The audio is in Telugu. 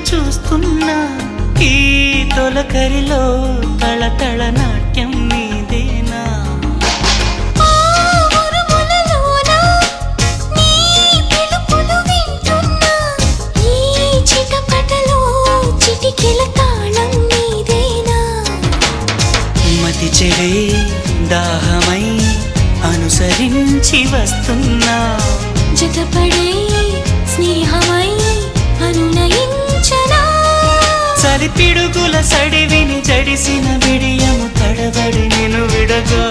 చూస్తున్నా ఈ తొలకరిలో తళతళ నాట్యం నీదేనా మతి చెడే దాహమై అనుసరించి వస్తున్నా జతపడే స్నేహమై అనునయించనా చలిపిడుగుల సడివిని జడిసిన బిడియము తడబడి నిన్ను విడగా